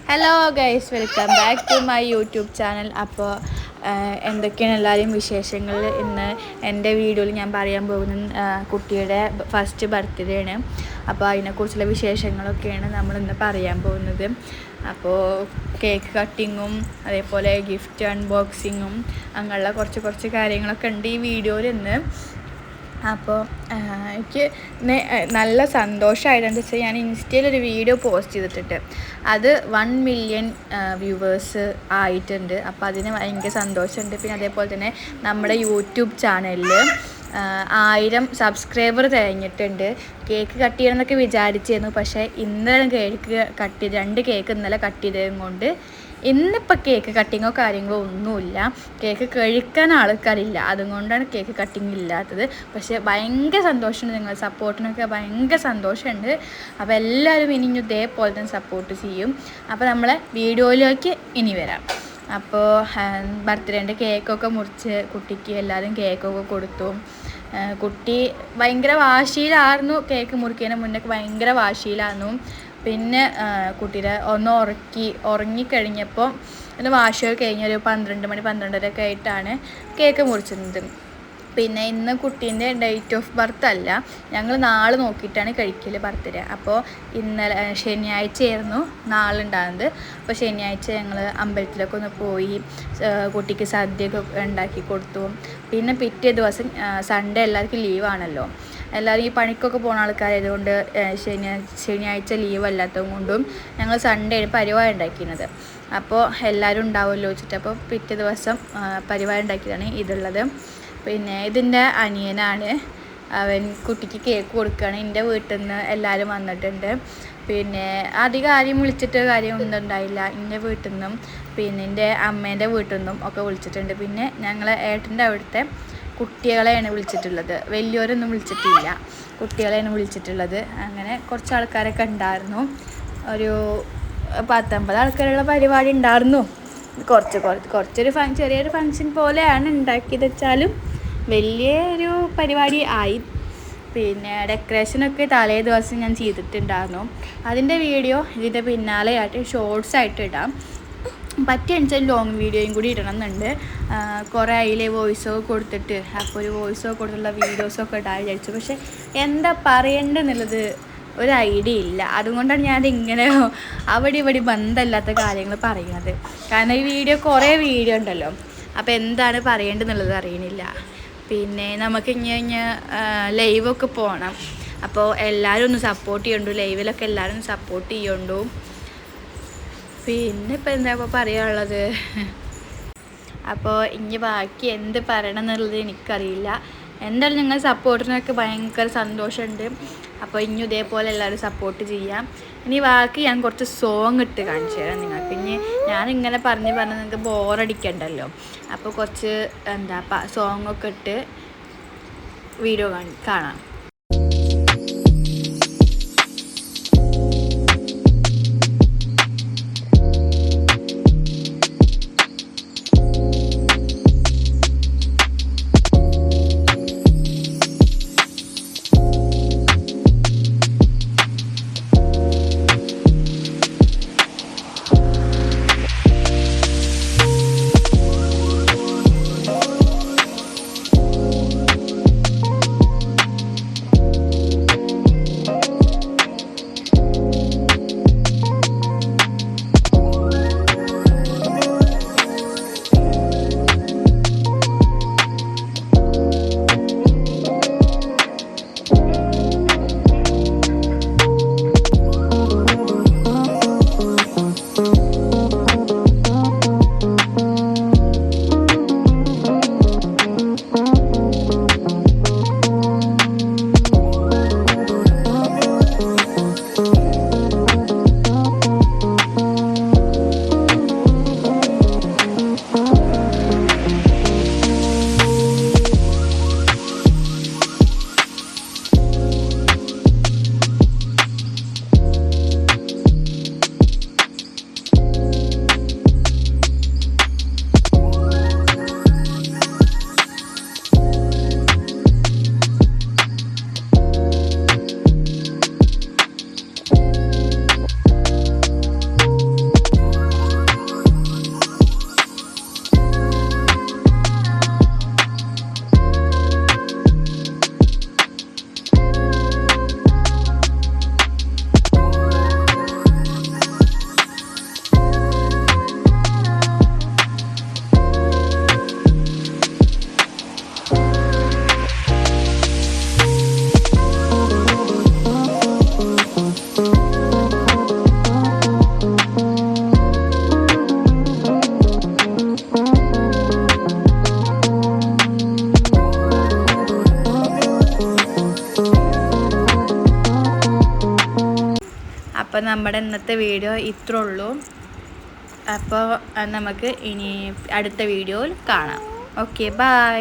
Hello guys, welcome back to my YouTube channel. അപ്പോൾ എന്തൊക്കെയാണ് എല്ലാവരും വിശേഷങ്ങൾ? ഇന്ന് എൻ്റെ വീഡിയോയിൽ ഞാൻ പറയാൻ പോകുന്ന കുട്ടിയുടെ ഫസ്റ്റ് ബർത്ത്ഡേ ആണ്. അപ്പോൾ അതിനെക്കുറിച്ചുള്ള വിശേഷങ്ങളൊക്കെയാണ് നമ്മളിന്ന് പറയാൻ പോകുന്നത്. അപ്പോൾ കേക്ക് കട്ടിങ്ങും അതേപോലെ ഗിഫ്റ്റ് അൺബോക്സിങ്ങും അങ്ങനെയുള്ള കുറച്ച് കാര്യങ്ങളൊക്കെ ഉണ്ട് ഈ വീഡിയോയിൽ ഇന്ന്. അപ്പോൾ എനിക്ക് നല്ല സന്തോഷമായിട്ടെന്ന് വെച്ചാൽ ഞാൻ ഇൻസ്റ്റയിൽ ഒരു വീഡിയോ പോസ്റ്റ് ചെയ്തിട്ടുണ്ട്. അത് 1 മില്യൺ വ്യൂവേഴ്സ് ആയിട്ടുണ്ട്. അപ്പോൾ അതിന് ഭയങ്കര സന്തോഷമുണ്ട്. പിന്നെ അതേപോലെ തന്നെ നമ്മുടെ യൂട്യൂബ് ചാനലിൽ 1000 സബ്സ്ക്രൈബർ തികഞ്ഞിട്ടുണ്ട്. കേക്ക് കട്ട് ചെയ്യണമെന്നൊക്കെ വിചാരിച്ചിരുന്നു, പക്ഷേ ഇന്നലെ കേക്ക് കട്ട് ചെയ്ത് 2 കേക്ക് ഇന്നലെ കട്ട് ചെയ്തതും കൊണ്ട് ഇന്നിപ്പോൾ കേക്ക് കട്ടിങ്ങോ കാര്യങ്ങളോ ഒന്നുമില്ല. കേക്ക് കഴിക്കാൻ ആൾക്കാരില്ല, അതുകൊണ്ടാണ് കേക്ക് കട്ടിങ് ഇല്ലാത്തത്. പക്ഷേ ഭയങ്കര സന്തോഷമുണ്ട്, നിങ്ങൾ സപ്പോർട്ടിനൊക്കെ ഭയങ്കര സന്തോഷമുണ്ട്. അപ്പോൾ എല്ലാവരും ഇനി ഇതേപോലെ തന്നെ സപ്പോർട്ട് ചെയ്യും. അപ്പോൾ നമ്മളെ വീഡിയോയിലേക്ക് ഇനി വരാം. അപ്പോൾ ബർത്ത്ഡേൻ്റെ കേക്കൊക്കെ മുറിച്ച് കുട്ടിക്ക് എല്ലാവരും കേക്കൊക്കെ കൊടുത്തു. കുട്ടി ഭയങ്കര വാശിയിലായിരുന്നു. കേക്ക് മുറിക്കുന്നതിന് മുന്നേ ഭയങ്കര വാശിയിലായിരുന്നു. പിന്നെ കുട്ടീനെ ഒന്ന് ഉറങ്ങിക്കഴിഞ്ഞപ്പോൾ ഒന്ന് വാശിയൊക്കെ കഴിഞ്ഞൊരു 12 മണി 12:30 ആയിട്ടാണ് കേക്ക് മുറിച്ചിരുന്നത്. പിന്നെ ഇന്ന് കുട്ടീൻ്റെ ഡേറ്റ് ഓഫ് ബർത്ത് അല്ല, ഞങ്ങൾ നാളെ നോക്കിയിട്ടാണ് കഴിക്കൽ ബർത്ത്ഡേ. അപ്പോൾ ഇന്നലെ ശനിയാഴ്ചയായിരുന്നു നാളെ ഉണ്ടാകുന്നത്. അപ്പോൾ ശനിയാഴ്ച ഞങ്ങൾ അമ്പലത്തിലൊക്കെ ഒന്ന് പോയി കുട്ടിക്ക് സദ്യയൊക്കെ ഉണ്ടാക്കി കൊടുത്തു. പിന്നെ പിറ്റേ ദിവസം സൺഡേ എല്ലാവർക്കും ലീവാണല്ലോ, എല്ലാവരും ഈ പണിക്കൊക്കെ പോകുന്ന ആൾക്കാരായതുകൊണ്ട് ശനിയാഴ്ച ലീവ് അല്ലാത്തത് കൊണ്ടും ഞങ്ങൾ സൺഡേ പരിപാടി ഉണ്ടാക്കിയിരുന്നത്. അപ്പോൾ എല്ലാവരും ഉണ്ടാവുമല്ലോ വെച്ചിട്ട് അപ്പോൾ പിറ്റേ ദിവസം പരിപാടി ഉണ്ടാക്കിയതാണ് ഇതുള്ളത്. പിന്നെ ഇതിൻ്റെ അനിയനാണ്, അവൻ കുട്ടിക്ക് കേക്ക് കൊടുക്കുകയാണ്. എൻ്റെ വീട്ടിൽ നിന്ന് എല്ലാവരും വന്നിട്ടുണ്ട്. പിന്നെ അധികം ആരെയും വിളിച്ചിട്ട് കാര്യമൊന്നും ഉണ്ടായില്ല. എൻ്റെ വീട്ടിൽ നിന്നും പിന്നെ എൻ്റെ അമ്മേൻ്റെ വീട്ടിൽ നിന്നും ഒക്കെ വിളിച്ചിട്ടുണ്ട്. പിന്നെ ഞങ്ങളെ ഏട്ടൻ്റെ അവിടുത്തെ കുട്ടികളെയാണ് വിളിച്ചിട്ടുള്ളത്, വലിയവരൊന്നും വിളിച്ചിട്ടില്ല, കുട്ടികളെയാണ് വിളിച്ചിട്ടുള്ളത്. അങ്ങനെ കുറച്ച് ആൾക്കാരൊക്കെ ഉണ്ടായിരുന്നു. ഒരു 19 ആൾക്കാരുള്ള പരിപാടി ഉണ്ടായിരുന്നു. കുറച്ചൊരു ചെറിയൊരു ഫങ്ഷൻ പോലെയാണ് ഉണ്ടാക്കിയത് വെച്ചാലും വലിയൊരു പരിപാടി ആയി. പിന്നെ ഡെക്കറേഷനൊക്കെ തലേ ദിവസം ഞാൻ ചെയ്തിട്ടുണ്ടായിരുന്നു. അതിൻ്റെ വീഡിയോ ഇതിൻ്റെ പിന്നാലെയായിട്ട് ഷോർട്സ് ആയിട്ട് ഇടാം. പറ്റിയനുസരിച്ച് ലോങ് വീഡിയോയും കൂടി ഇടണം എന്നുണ്ട്. കുറേ അതിലെ വോയിസൊക്കെ കൊടുത്തിട്ട് അപ്പോൾ ഒരു വോയിസൊക്കെ കൊടുത്തുള്ള വീഡിയോസൊക്കെ ഇടാൻ വിചാരിച്ചു. പക്ഷേ എന്താ പറയേണ്ടതെന്നുള്ളത് ഒരു ഐഡിയ ഇല്ല. അതുകൊണ്ടാണ് ഞാനിങ്ങനെ അവിടെ ഇവിടെ ബന്ധമില്ലാത്ത കാര്യങ്ങൾ പറയുന്നത്. കാരണം ഈ കുറേ വീഡിയോ ഉണ്ടല്ലോ, അപ്പോൾ എന്താണ് പറയേണ്ടതെന്നുള്ളത് അറിയണില്ല. പിന്നെ നമുക്ക് ഇങ്ങനെ ലൈവൊക്കെ പോകണം. അപ്പോൾ എല്ലാവരും ഒന്ന് സപ്പോർട്ട് ചെയ്യണ്ടു, ലൈവിലൊക്കെ എല്ലാവരും ഒന്ന് സപ്പോർട്ട് ചെയ്യണ്ടു. പിന്നെ ഇപ്പം എന്താ ഇപ്പോൾ പറയാനുള്ളത്? അപ്പോൾ ഇനി ബാക്കി എന്ത് പറയണം എന്നുള്ളത് എനിക്കറിയില്ല. എന്തായാലും നിങ്ങൾ സപ്പോർട്ടിനൊക്കെ ഭയങ്കര സന്തോഷമുണ്ട്. അപ്പോൾ ഇനി ഇതേപോലെ എല്ലാവരും സപ്പോർട്ട് ചെയ്യാം. ഇനി ബാക്കി ഞാൻ കുറച്ച് സോങ് ഇട്ട് കാണിച്ചു തരാം നിങ്ങൾക്ക്. ഇനി ഞാനിങ്ങനെ പറഞ്ഞ് നിങ്ങൾക്ക് ബോറടിക്കണ്ടല്ലോ. അപ്പോൾ കുറച്ച് സോങ്ങൊക്കെ ഇട്ട് വീഡിയോ കാണാം. അപ്പോൾ നമ്മുടെ ഇന്നത്തെ വീഡിയോ ഇത്രേ ഉള്ളൂ. അപ്പോൾ നമുക്ക് ഇനി അടുത്ത വീഡിയോയിൽ കാണാം. Okay, by.